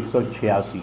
186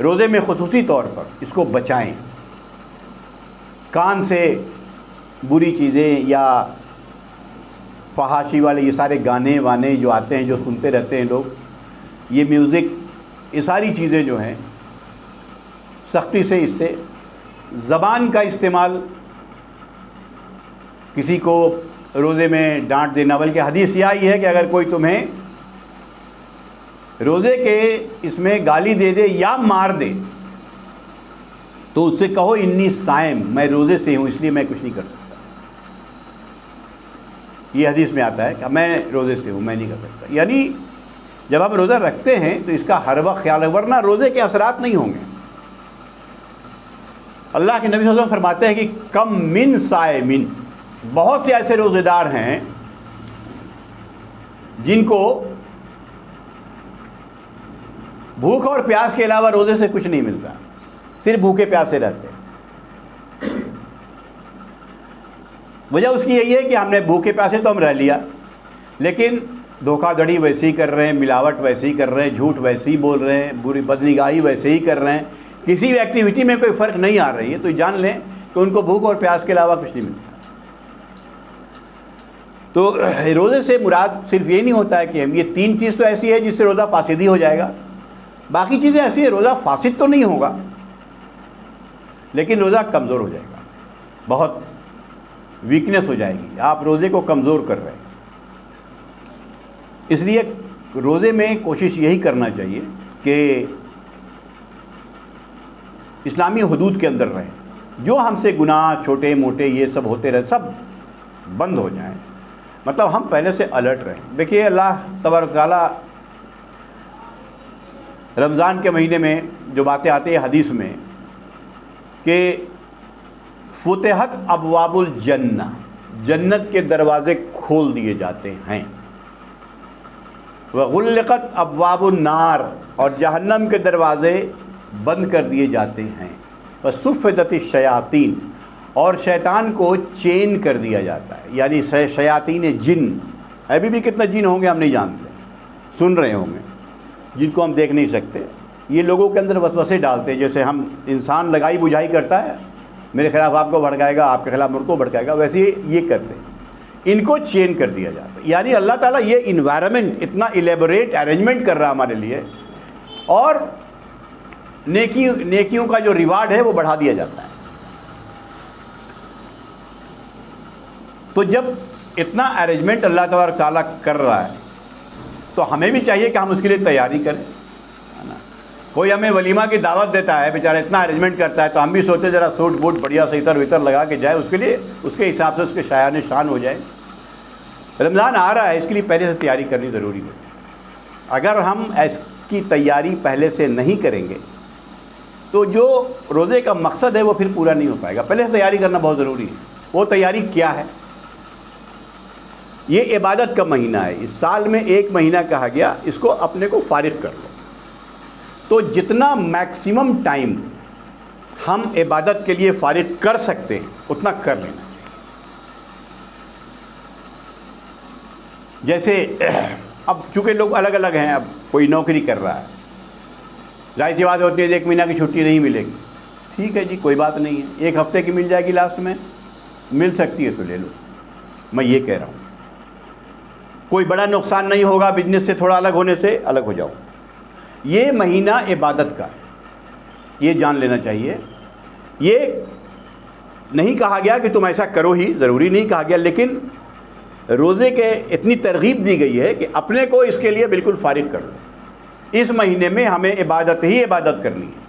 روزے میں خصوصی طور پر اس کو بچائیں. کان سے بری چیزیں یا فحاشی والے یہ سارے گانے وانے جو آتے ہیں، جو سنتے رہتے ہیں لوگ، یہ میوزک، یہ ساری چیزیں جو ہیں سختی سے اس سے زبان کا استعمال، کسی کو روزے میں ڈانٹ دینا، بلکہ حدیث یہ آئی ہے کہ اگر کوئی تمہیں روزے کے اس میں گالی دے دے یا مار دے تو اس سے کہو انی صائم، میں روزے سے ہوں اس لیے میں کچھ نہیں کر سکتا. یہ حدیث میں آتا ہے کہ میں روزے سے ہوں، میں نہیں کر سکتا. یعنی جب ہم روزہ رکھتے ہیں تو اس کا ہر وقت خیال ہے، ورنہ روزے کے اثرات نہیں ہوں گے. اللہ کے نبی صلی اللہ علیہ وسلم فرماتے ہیں کہ کم من صائمن، بہت سے ایسے روزے دار ہیں جن کو بھوک اور پیاس کے علاوہ روزے سے کچھ نہیں ملتا، صرف بھوکے پیاسے رہتے ہیں. وجہ اس کی یہی ہے کہ ہم نے بھوکے پیاسے تو ہم رہ لیا، لیکن دھوکہ دھڑی ویسے ہی کر رہے ہیں، ملاوٹ ویسے ہی کر رہے ہیں، جھوٹ ویسے ہی بول رہے ہیں، بری بدنگاہی ویسے ہی کر رہے ہیں، کسی بھی ایکٹیویٹی میں کوئی فرق نہیں آ رہی ہے. تو جان لیں کہ ان کو بھوک اور پیاس کے علاوہ کچھ نہیں ملتا. تو روزے سے مراد صرف یہ نہیں ہوتا ہے کہ ہم یہ 3 چیز تو ایسی ہے جس سے روزہ فاسد ہی ہو جائے گا، باقی چیزیں ایسی ہیں روزہ فاسد تو نہیں ہوگا لیکن روزہ کمزور ہو جائے گا، بہت ویکنس ہو جائے گی، آپ روزے کو کمزور کر رہے ہیں. اس لیے روزے میں کوشش یہی کرنا چاہیے کہ اسلامی حدود کے اندر رہیں، جو ہم سے گناہ چھوٹے موٹے یہ سب ہوتے رہے سب بند ہو جائیں، مطلب ہم پہلے سے الرٹ رہیں. دیکھیے اللہ تبارک تعالیٰ رمضان کے مہینے میں جو باتیں آتی ہیں حدیث میں کہ فتحت ابواب الجنہ، جنت کے دروازے کھول دیے جاتے ہیں، وغلقت ابواب النار، اور جہنم کے دروازے بند کر دیے جاتے ہیں، وصفدت الشیاطین، اور شیطان کو چین کر دیا جاتا ہے. یعنی شیاطین جن، ابھی بھی کتنے جن ہوں گے ہم نہیں جانتے، سن رہے ہوں گے، جن کو ہم دیکھ نہیں سکتے. یہ لوگوں کے اندر وسوسے ڈالتے ہیں، جیسے ہم انسان لگائی بجھائی کرتا ہے، میرے خلاف آپ کو بھڑکائے گا، آپ کے خلاف مجھ کو بھڑکائے گا، ویسے ہی یہ کرتے ہیں. ان کو چین کر دیا جاتا ہے. یعنی اللہ تعالیٰ یہ انوائرمنٹ اتنا الیبوریٹ ارینجمنٹ کر رہا ہے ہمارے لیے، اور نیکیوں کا جو ریوارڈ ہے وہ بڑھا دیا جاتا ہے. تو جب اتنا ارینجمنٹ اللہ تبارک تعالیٰ کر رہا ہے تو ہمیں بھی چاہیے کہ ہم اس کے لیے تیاری کریں. کوئی ہمیں ولیمہ کی دعوت دیتا ہے، بیچارہ اتنا ارینجمنٹ کرتا ہے، تو ہم بھی سوچتے ذرا سوٹ بوٹ بڑھیا سے عطر وطر لگا کے جائے، اس کے لیے اس کے حساب سے اس کے شایان شان ہو جائے. رمضان آ رہا ہے، اس کے لیے پہلے سے تیاری کرنی ضروری ہے. اگر ہم اس کی تیاری پہلے سے نہیں کریں گے تو جو روزے کا مقصد ہے وہ پھر پورا نہیں ہو پائے گا. پہلے سے تیاری کرنا بہت ضروری ہے. وہ تیاری کیا ہے؟ یہ عبادت کا مہینہ ہے، اس سال میں 1 مہینہ کہا گیا، اس کو اپنے کو فارغ کر لو. تو جتنا میکسیمم ٹائم ہم عبادت کے لیے فارغ کر سکتے ہیں اتنا کر لینا چاہیے. جیسے اب چونکہ لوگ الگ الگ ہیں، اب کوئی نوکری کر رہا ہے، ظاہر سی بات ہوتی ہے 1 مہینہ کی چھٹی نہیں ملے گی، ٹھیک ہے جی کوئی بات نہیں ہے، 1 ہفتے کی مل جائے گی، لاسٹ میں مل سکتی ہے تو لے لو. میں یہ کہہ رہا ہوں کوئی بڑا نقصان نہیں ہوگا بزنس سے تھوڑا الگ ہونے سے، الگ ہو جاؤ. یہ مہینہ عبادت کا ہے، یہ جان لینا چاہیے. یہ نہیں کہا گیا کہ تم ایسا کرو ہی، ضروری نہیں کہا گیا، لیکن روزے کے اتنی ترغیب دی گئی ہے کہ اپنے کو اس کے لیے بالکل فارغ کر لو. اس مہینے میں ہمیں عبادت ہی عبادت کرنی ہے.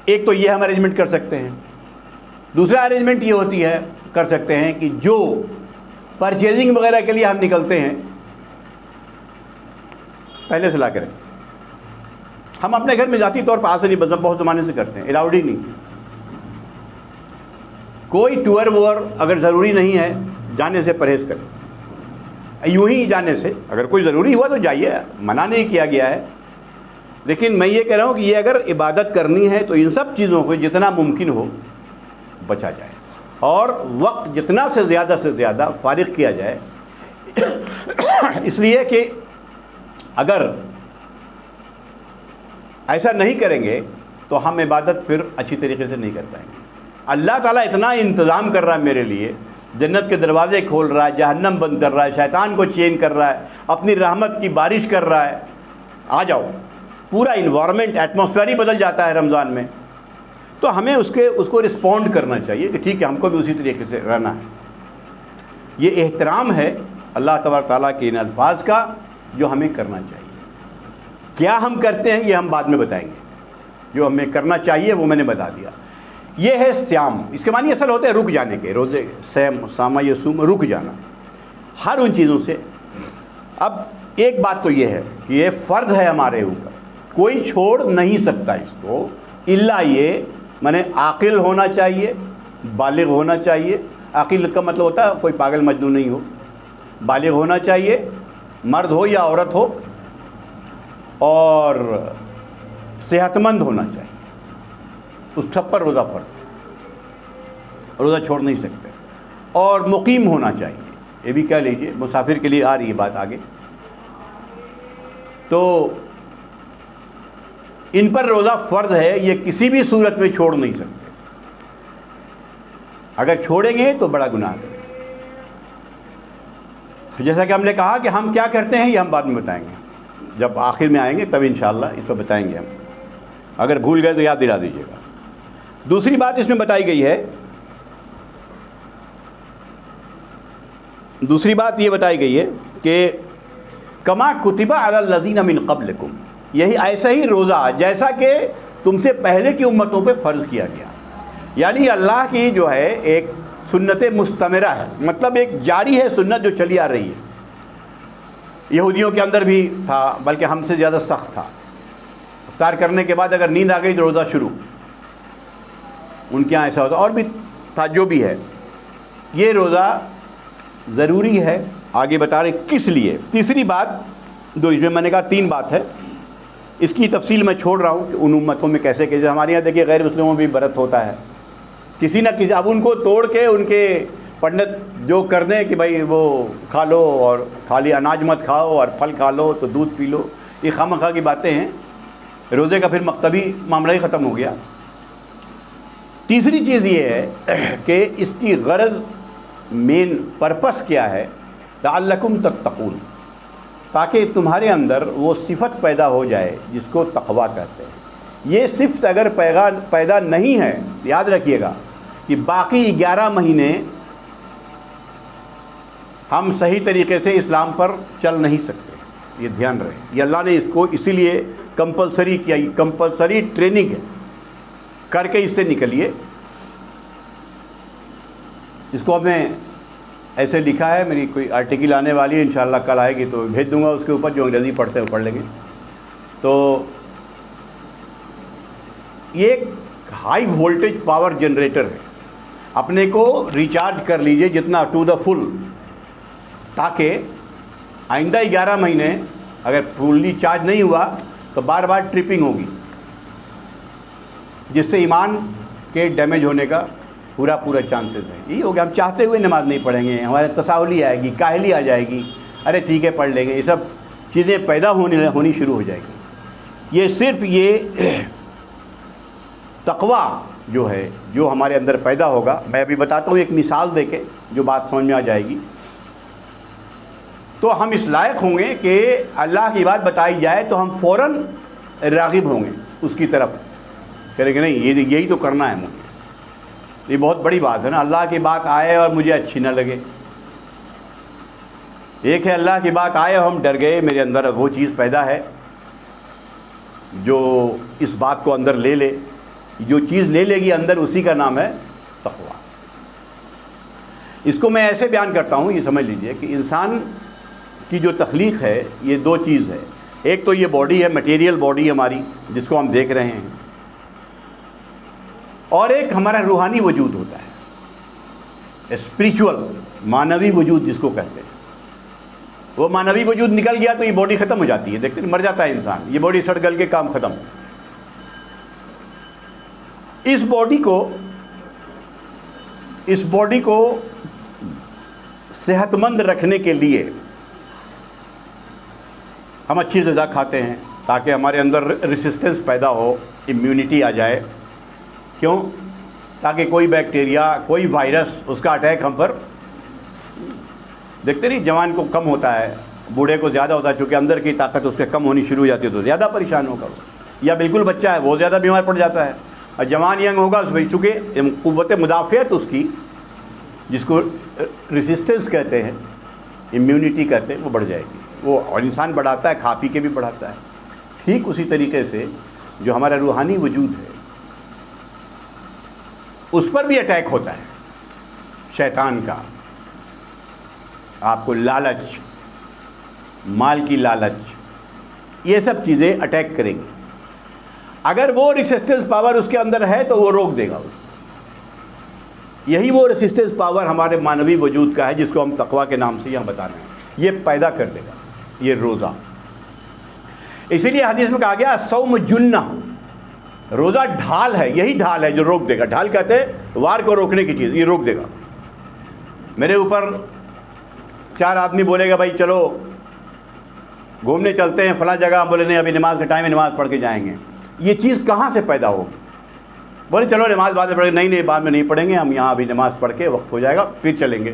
ایک تو یہ ہم ارینجمنٹ کر سکتے ہیں. دوسرا ارینجمنٹ یہ ہوتی ہے کر سکتے ہیں کہ جو پرچیزنگ وغیرہ کے لیے ہم نکلتے ہیں پہلے سے لا کے رکھیں. ہم اپنے گھر میں ذاتی طور پر آج سے نہیں بس بہت زمانے سے کرتے ہیں، الاؤڈ ہی نہیں. کوئی ٹور وور اگر ضروری نہیں ہے جانے سے پرہیز کریں. یوں ہی جانے سے اگر کوئی ضروری ہوا تو جائیے، منع نہیں کیا گیا ہے. لیکن میں یہ کہہ رہا ہوں کہ یہ اگر عبادت کرنی ہے تو ان سب چیزوں کو جتنا ممکن ہو بچا جائے، اور وقت جتنا سے زیادہ فارغ کیا جائے. اس لیے کہ اگر ایسا نہیں کریں گے تو ہم عبادت پھر اچھی طریقے سے نہیں کر پائیں گے۔ اللہ تعالیٰ اتنا انتظام کر رہا ہے میرے لیے، جنت کے دروازے کھول رہا ہے، جہنم بند کر رہا ہے، شیطان کو چین کر رہا ہے، اپنی رحمت کی بارش کر رہا ہے۔ آ جاؤ، پورا انوائرمنٹ، ایٹماسفیئر ہی بدل جاتا ہے رمضان میں، تو ہمیں اس کو رسپونڈ کرنا چاہیے کہ ٹھیک ہے، ہم کو بھی اسی طریقے سے رہنا ہے۔ یہ احترام ہے اللہ تبارک تعالیٰ کے ان الفاظ کا جو ہمیں کرنا چاہیے۔ کیا ہم کرتے ہیں یہ ہم بعد میں بتائیں گے، جو ہمیں کرنا چاہیے وہ میں نے بتا دیا۔ یہ ہے سیام، اس کے معنی اصل ہوتے ہیں رک جانے کے، روزے سیم سامہ یسوم، رک جانا ہر ان چیزوں سے۔ اب ایک بات تو یہ ہے کہ یہ فرض ہے ہمارے اوپر، کوئی چھوڑ نہیں سکتا اس کو، الا یہ مانے عاقل ہونا چاہیے، بالغ ہونا چاہیے۔ عاقل کا مطلب ہوتا ہے کوئی پاگل مجنون نہیں ہو، بالغ ہونا چاہیے، مرد ہو یا عورت ہو، اور صحت مند ہونا چاہیے، اس سب پر روزہ فرض، روزہ چھوڑ نہیں سکتے، اور مقیم ہونا چاہیے، یہ بھی کہہ لیجئے، مسافر کے لیے آ رہی ہے بات آگے۔ تو ان پر روزہ فرض ہے، یہ کسی بھی صورت میں چھوڑ نہیں سکتے، اگر چھوڑیں گے تو بڑا گناہ ہے۔ جیسا کہ ہم نے کہا کہ ہم کیا کرتے ہیں یہ ہم بعد میں بتائیں گے، جب آخر میں آئیں گے تب انشاءاللہ اس کو بتائیں گے ہم، اگر بھول گئے تو یاد دلا دیجیے گا۔ دوسری بات اس میں بتائی گئی ہے، دوسری بات یہ بتائی گئی ہے کہ کما کتب علی الذین من قبلکم، یہی ایسا ہی روزہ جیسا کہ تم سے پہلے کی امتوں پہ فرض کیا گیا، یعنی اللہ کی جو ہے ایک سنت مستمرہ ہے، مطلب ایک جاری ہے سنت جو چلی آ رہی ہے۔ یہودیوں کے اندر بھی تھا، بلکہ ہم سے زیادہ سخت تھا، افطار کرنے کے بعد اگر نیند آ گئی تو روزہ شروع، ان کے یہاں ایسا ہوتا، اور بھی تھا جو بھی ہے۔ یہ روزہ ضروری ہے، آگے بتا رہے کس لیے۔ تیسری بات جو اس میں نے کہا تین بات ہے، اس کی تفصیل میں چھوڑ رہا ہوں کہ ان امتوں میں کیسے کیسے، ہمارے یہاں دیکھیے غیر مسلموں میں بھی برت ہوتا ہے، کسی نہ کسی، اب ان کو توڑ کے ان کے پنڈت جو کر دیں کہ بھائی وہ کھا لو، اور خالی اناج مت کھاؤ اور پھل کھا لو تو دودھ پی لو، یہ خواہ مخواہ کی باتیں ہیں، روزے کا پھر مکتبی معاملہ ہی ختم ہو گیا۔ تیسری چیز یہ ہے کہ اس کی غرض، مین پرپس کیا ہے، لعلکم تتقون، تاکہ تمہارے اندر وہ صفت پیدا ہو جائے جس کو تقویٰ کہتے ہیں۔ یہ صفت اگر پیدا نہیں ہے، یاد رکھیے گا کہ باقی 11 مہینے ہم صحیح طریقے سے اسلام پر چل نہیں سکتے، یہ دھیان رہے۔ یہ اللہ نے اس کو اسی لیے کمپلسری کیا، یہ کمپلسری ٹریننگ ہے، کر کے اس سے نکلیے۔ اس کو ہم نے ایسے لکھا ہے، میری کوئی آرٹیکل آنے والی ہے، انشاءاللہ کل آئے گی تو بھیج دوں گا، اس کے اوپر جو انگریزی پڑھتے ہیں وہ پڑھ لیں گے۔ تو یہ ایک ہائی وولٹیج پاور جنریٹر ہے، اپنے کو ریچارج کر لیجئے جتنا ٹو دا فل، تاکہ آئندہ 11 مہینے اگر فلی چارج نہیں ہوا تو بار بار ٹرپنگ ہوگی، جس سے ایمان کے ڈیمیج ہونے کا پورا چانسز ہے۔ یہی ہوگا، ہم چاہتے ہوئے نماز نہیں پڑھیں گے، ہمارے تساہلی آئے گی، کاہلی آ جائے گی، ارے ٹھیک ہے پڑھ لیں گے، یہ سب چیزیں پیدا ہونی شروع ہو جائے گی۔ یہ صرف یہ تقویٰ جو ہے، جو ہمارے اندر پیدا ہوگا، میں ابھی بتاتا ہوں ایک مثال دے کے جو بات سمجھ میں آ جائے گی، تو ہم اس لائق ہوں گے کہ اللہ کی بات بتائی جائے تو ہم فوراً راغب ہوں گے اس کی طرف، کہیں کہ نہیں یہی تو کرنا ہے مجھے۔ یہ بہت بڑی بات ہے نا، اللہ کی بات آئے اور مجھے اچھی نہ لگے۔ ایک ہے اللہ کی بات آئے اور ہم ڈر گئے، میرے اندر وہ چیز پیدا ہے جو اس بات کو اندر لے لے، جو چیز لے لے گی اندر، اسی کا نام ہے تقویٰ۔ اس کو میں ایسے بیان کرتا ہوں، یہ سمجھ لیجئے کہ انسان کی جو تخلیق ہے یہ دو چیز ہے، ایک تو یہ باڈی ہے، مٹیریل باڈی ہماری جس کو ہم دیکھ رہے ہیں، اور ایک ہمارا روحانی وجود ہوتا ہے، اسپریچول، معنوی وجود جس کو کہتے ہیں۔ وہ معنوی وجود نکل گیا تو یہ باڈی ختم ہو جاتی ہے، دیکھتے ہیں مر جاتا ہے انسان، یہ باڈی سڑ گل کے کام ختم۔ اس باڈی کو صحت مند رکھنے کے لیے ہم اچھی غذا کھاتے ہیں، تاکہ ہمارے اندر ریسسٹنس پیدا ہو، امیونٹی آ جائے. کیوں؟ تاکہ کوئی بیکٹیریا، کوئی وائرس اس کا اٹیک ہم پر. دیکھتے نہیں جوان کو کم ہوتا ہے، بوڑھے کو زیادہ ہوتا ہے، چونکہ اندر کی طاقت اس کے کم ہونی شروع ہو جاتی ہے تو زیادہ پریشان ہوگا. یا بالکل بچہ ہے وہ زیادہ بیمار پڑ جاتا ہے، اور جوان ینگ ہوگا اس میں چونکہ قوت مدافعت اس کی، جس کو ریسسٹنس کہتے ہیں، امیونٹی کہتے ہیں، وہ بڑھ جائے گی. وہ اور انسان بڑھاتا ہے، کھا پی کے بھی بڑھاتا ہے. ٹھیک اسی طریقے سے جو ہمارا روحانی وجود ہے اس پر بھی اٹیک ہوتا ہے شیطان کا. آپ کو لالچ، مال کی لالچ، یہ سب چیزیں اٹیک کریں گی. اگر وہ ریسسٹنس پاور اس کے اندر ہے تو وہ روک دے گا اس کو. یہی وہ ریسسٹنس پاور ہمارے مانوی وجود کا ہے جس کو ہم تقویٰ کے نام سے یہاں بتا رہے ہیں. یہ پیدا کر دے گا یہ روزہ. اسی لیے حدیث میں کہا گیا صوم جنہ، روزہ ڈھال ہے. یہی ڈھال ہے جو روک دے گا. ڈھال کہتے ہیں وار کو روکنے کی چیز، یہ روک دے گا. میرے اوپر 4 آدمی بولے گا بھائی چلو گھومنے چلتے ہیں فلاں جگہ، ہم بولے نہیں ابھی نماز کا ٹائم ہے، نماز پڑھ کے جائیں گے. یہ چیز کہاں سے پیدا ہوگی؟ بولے چلو نماز بعد میں پڑھیں گے. نہیں بعد میں نہیں پڑھیں گے، ہم یہاں ابھی نماز پڑھ کے وقت ہو جائے گا پھر چلیں گے.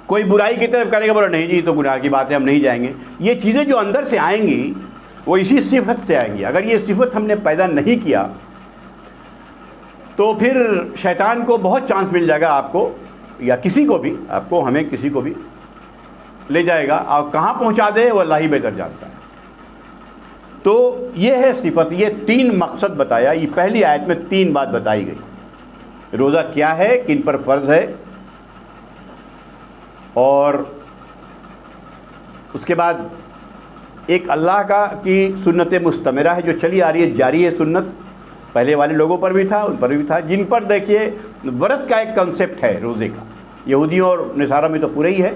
کوئی برائی کی طرف کرے گا، بولے نہیں جی تو گناہ کی بات ہے، ہم نہیں جائیں گے. یہ چیزیں جو اندر سے آئیں گی وہ اسی صفت سے آئیں گی. اگر یہ صفت ہم نے پیدا نہیں کیا تو پھر شیطان کو بہت چانس مل جائے گا آپ کو، یا کسی کو بھی، آپ کو، ہمیں، کسی کو بھی لے جائے گا. اور کہاں پہنچا دے وہ اللہ ہی بہتر جانتا ہے. تو یہ ہے صفت. یہ 3 مقصد بتایا. یہ پہلی آیت میں 3 بات بتائی گئی. روزہ کیا ہے، کن پر فرض ہے، اور اس کے بعد ایک اللہ کی سنت مستمرہ ہے جو چلی آ رہی ہے، جاری ہے سنت. پہلے والے لوگوں پر بھی تھا، ان پر بھی تھا. جن پر دیکھیے ورت کا ایک کنسیپٹ ہے روزے کا. یہودیوں اور نصارہ میں تو پورا ہی ہے.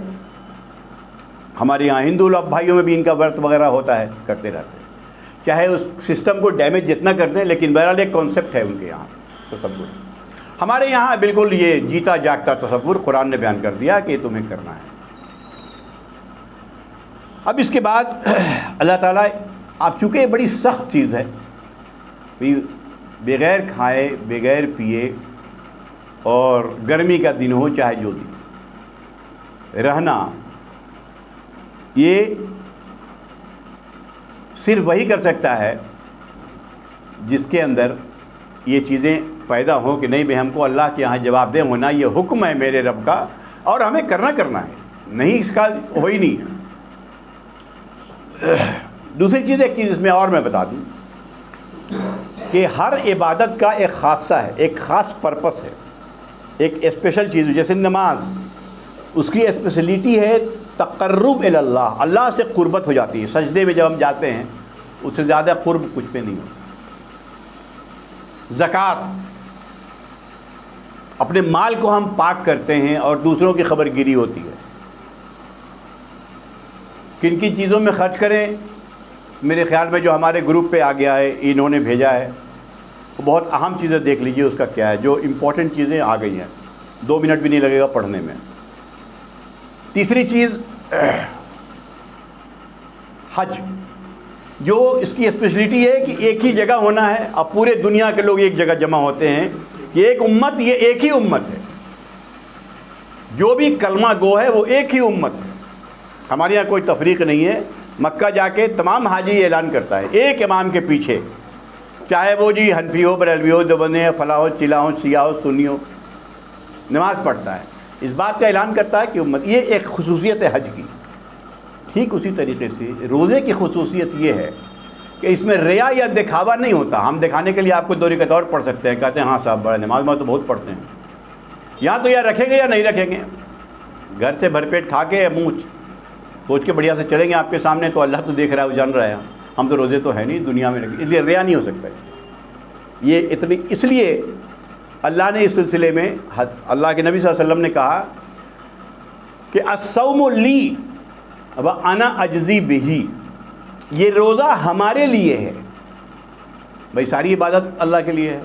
ہمارے یہاں ہندو لوگ بھائیوں میں بھی ان کا ورت وغیرہ ہوتا ہے، کرتے رہتے ہیں، چاہے اس سسٹم کو ڈیمیج جتنا کرتے ہیں، لیکن بہرحال ایک کانسیپٹ ہے ان کے یہاں تصور. ہمارے یہاں بالکل یہ جیتا جاگتا تصور قرآن نے بیان کر دیا کہ تمہیں کرنا ہے. اب اس کے بعد اللہ تعالیٰ، آپ چونکہ یہ بڑی سخت چیز ہے، بغیر کھائے بغیر پیے اور گرمی کا دن ہو چاہے جو دن رہنا، یہ صرف وہی کر سکتا ہے جس کے اندر یہ چیزیں پیدا ہوں کہ نہیں بھائی ہم کو اللہ کے یہاں جواب دہ ہونا، یہ حکم ہے میرے رب کا اور ہمیں کرنا ہے. نہیں اس کا ہو ہی نہیں ہے. دوسری چیز، ایک چیز اس میں اور میں بتا دوں کہ ہر عبادت کا ایک خاصہ ہے، ایک خاص پرپس ہے، ایک اسپیشل چیز. جیسے نماز، اس کی اسپیشلٹی ہے تقرب الی اللہ، اللہ سے قربت ہو جاتی ہے. سجدے میں جب ہم جاتے ہیں اس سے زیادہ قرب کچھ پہ نہیں ہوتا. زکوٰۃ، اپنے مال کو ہم پاک کرتے ہیں اور دوسروں کی خبر گیری ہوتی ہے. کن کن چیزوں میں خرچ کریں؟ میرے خیال میں جو ہمارے گروپ پہ آ گیا ہے، انہوں نے بھیجا ہے، وہ بہت اہم چیزیں دیکھ لیجئے اس کا کیا ہے. جو امپورٹنٹ چیزیں آ گئی ہیں، 2 منٹ بھی نہیں لگے گا پڑھنے میں. تیسری چیز حج، جو اس کی اسپیشلٹی ہے کہ ایک ہی جگہ ہونا ہے. اب پورے دنیا کے لوگ ایک جگہ جمع ہوتے ہیں کہ ایک امت، یہ ایک ہی امت ہے. جو بھی کلمہ گو ہے وہ ایک ہی امت ہے. ہمارے یہاں کوئی تفریق نہیں ہے. مکہ جا کے تمام حاجی اعلان کرتا ہے ایک امام کے پیچھے، چاہے وہ جی حنفی ہو، بریلوی ہو، دیوبندی ہو، فلاں ہو، چلا ہو، شیعہ ہو، سنی ہو، نماز پڑھتا ہے. اس بات کا اعلان کرتا ہے کہ امت، یہ ایک خصوصیت ہے حج کی. ٹھیک اسی طریقے سے روزے کی خصوصیت یہ ہے کہ اس میں ریا یا دکھاوا نہیں ہوتا. ہم دکھانے کے لیے آپ کو 2 رکعت اور پڑھ سکتے ہیں، کہتے ہیں ہاں صاحب بڑا نماز میں تو بہت پڑھتے ہیں. یہاں تو یا رکھیں گے یا نہیں رکھیں گے. گھر سے بھر پیٹ کھا کے منہ سوچ کے بڑھیا سے چلیں گے آپ کے سامنے تو اللہ تو دیکھ رہا ہے، وہ جان رہا ہے. ہم تو روزے تو ہے نہیں دنیا میں، اس لیے ریا نہیں ہو سکتا. یہ اتنی، اس لیے اللہ نے اس سلسلے میں اللہ کے نبی صلی اللہ علیہ وسلم نے کہا کہ الصوم لی وانا اجزی بہ، یہ روزہ ہمارے لیے ہے. بھائی ساری عبادت اللہ کے لیے ہے.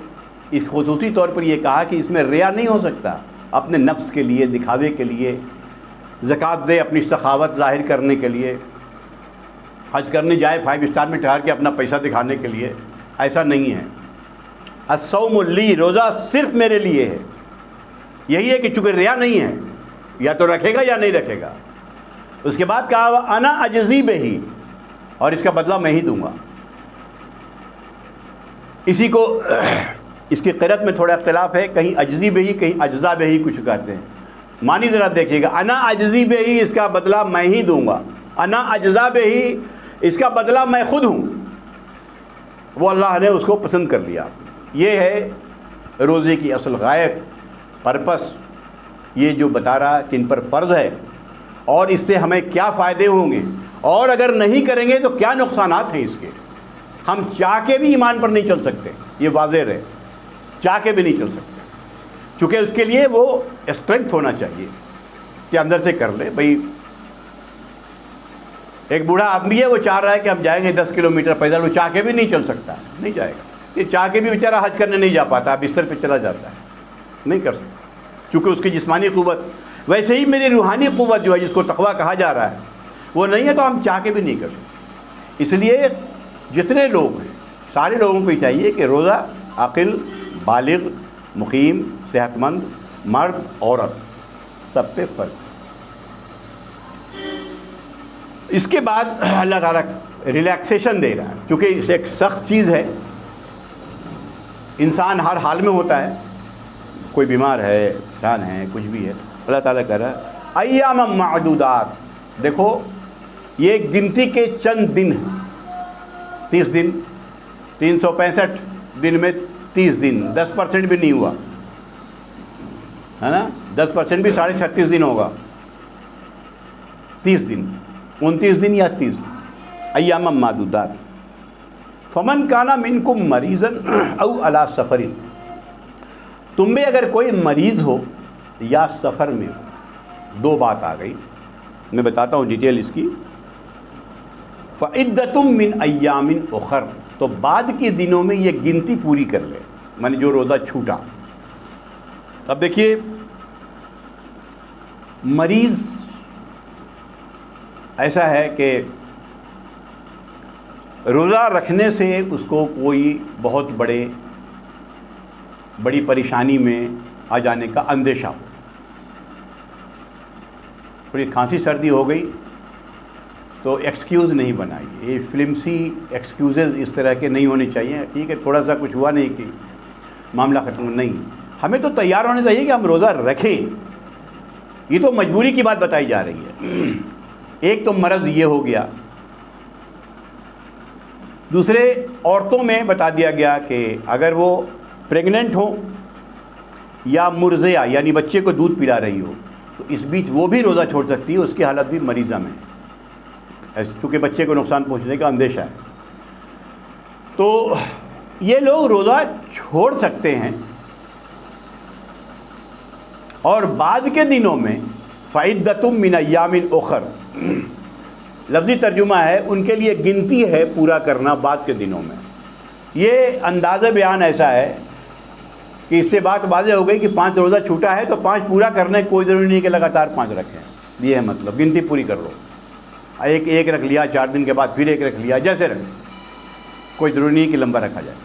اس خصوصی طور پر یہ کہا کہ اس میں ریا نہیں ہو سکتا، اپنے نفس کے لیے، دکھاوے کے لیے. زکوٰۃ دے اپنی سخاوت ظاہر کرنے کے لیے، حج کرنے جائے 5 اسٹار میں ٹھہر کے اپنا پیسہ دکھانے کے لیے، ایسا نہیں ہے۔ الصوم لی، روزہ صرف میرے لیے ہے۔ یہی ہے کہ چونکہ ریا نہیں ہے، یا تو رکھے گا یا نہیں رکھے گا۔ اس کے بعد کہا انا اجزی بہی، اور اس کا بدلہ میں ہی دوں گا۔ اسی کو اس کی قرأت میں تھوڑا اختلاف ہے، کہیں اجزی بہی کہیں اجزا بہی کچھ کہتے ہیں۔ معنی ذرا دیکھیے گا، انا اجزی بہی اس کا بدلہ میں ہی دوں گا، انا اجزا بہی اس کا بدلہ میں خود ہوں۔ وہ اللہ نے اس کو پسند کر لیا۔ یہ ہے روزے کی اصل غایت، پرپس، یہ جو بتا رہا کہ ان پر فرض ہے اور اس سے ہمیں کیا فائدے ہوں گے، اور اگر نہیں کریں گے تو کیا نقصانات ہیں اس کے۔ ہم چاہ کے بھی ایمان پر نہیں چل سکتے، یہ واضح ہے، چاہ کے بھی نہیں چل سکتے، چونکہ اس کے لیے وہ اسٹرینتھ ہونا چاہیے کہ اندر سے کر لے۔ بھئی ایک بوڑھا آدمی ہے، وہ چاہ رہا ہے کہ ہم جائیں گے 10 کلومیٹر پیدل، وہ چاہ کے بھی نہیں چل سکتا، نہیں جائے گا۔ یہ چاہ کے بھی بیچارہ حج کرنے نہیں جا پاتا، بستر پہ چلا جاتا ہے، نہیں کر سکتا چونکہ اس کی جسمانی قوت۔ ویسے ہی میری روحانی قوت جو ہے، جس کو تقویٰ کہا جا رہا ہے، وہ نہیں ہے، تو ہم چاہ کے بھی نہیں کر سکتے۔ اس لیے جتنے لوگ ہیں، سارے لوگوں کو یہ چاہیے کہ روزہ عاقل، بالغ، مقیم، صحت مند، مرد، عورت، سب پہ فرض۔ اس کے بعد اللہ تعالیٰ ریلیکسیشن دے رہا ہے، چونکہ اسے ایک سخت چیز ہے، انسان ہر حال میں ہوتا ہے، کوئی بیمار ہے، جان ہے، کچھ بھی ہے، اللہ تعالیٰ کہہ رہا ہے ایام معدودات۔ دیکھو یہ گنتی کے چند دن ہیں، 30 دن، 365 دن میں 30 دن، 10% بھی نہیں ہوا ہے نا، 10% بھی 36.5 دن ہوگا، 30 دن، 29 دن یا 30 دن، ایام معدودات۔ فمن کانا منکم مریضا او علی سفر، تم میں اگر کوئی مریض ہو یا سفر میں ہو، دو بات آ گئی، میں بتاتا ہوں ڈیٹیل اس کی۔ فعدۃ من ایام اخر، تو بعد کے دنوں میں یہ گنتی پوری کر لے، یعنی جو روزہ چھوٹا۔ اب دیکھیے، مریض ایسا ہے کہ روزہ رکھنے سے اس کو کوئی بہت بڑی پریشانی میں آ جانے کا اندیشہ ہو، تھوڑی کھانسی سردی ہو گئی تو ایکسکیوز نہیں بنائیے، یہ فلمسی ایکسکیوزز اس طرح کے نہیں ہونے چاہیے۔ ٹھیک ہے، تھوڑا سا کچھ ہوا نہیں کہ معاملہ ختم، نہیں، ہمیں تو تیار ہونے چاہیے کہ ہم روزہ رکھیں۔ یہ تو مجبوری کی بات بتائی جا رہی ہے۔ ایک تو مرض یہ ہو گیا، دوسرے عورتوں میں بتا دیا گیا کہ اگر وہ پریگننٹ ہو یا مرضعہ یعنی بچے کو دودھ پلا رہی ہو تو اس بیچ وہ بھی روزہ چھوڑ سکتی ہے، اس کی حالت بھی مریضہ میں، چونکہ بچے کو نقصان پہنچنے کا اندیشہ ہے، تو یہ لوگ روزہ چھوڑ سکتے ہیں۔ اور بعد کے دنوں میں فعدۃ من ایام اخر، لفظی ترجمہ ہے ان کے لیے گنتی ہے پورا کرنا بعد کے دنوں میں۔ یہ انداز بیان ایسا ہے کہ اس سے بات واضح ہو گئی کہ 5 روزہ چھوٹا ہے تو 5 پورا کرنے کی کوئی ضروری نہیں کہ لگاتار 5 رکھیں، یہ ہے مطلب، گنتی پوری کر لو، ایک رکھ لیا، 4 دن کے بعد پھر ایک رکھ لیا، جیسے رکھیں، کوئی ضروری نہیں کہ لمبا رکھا جائے۔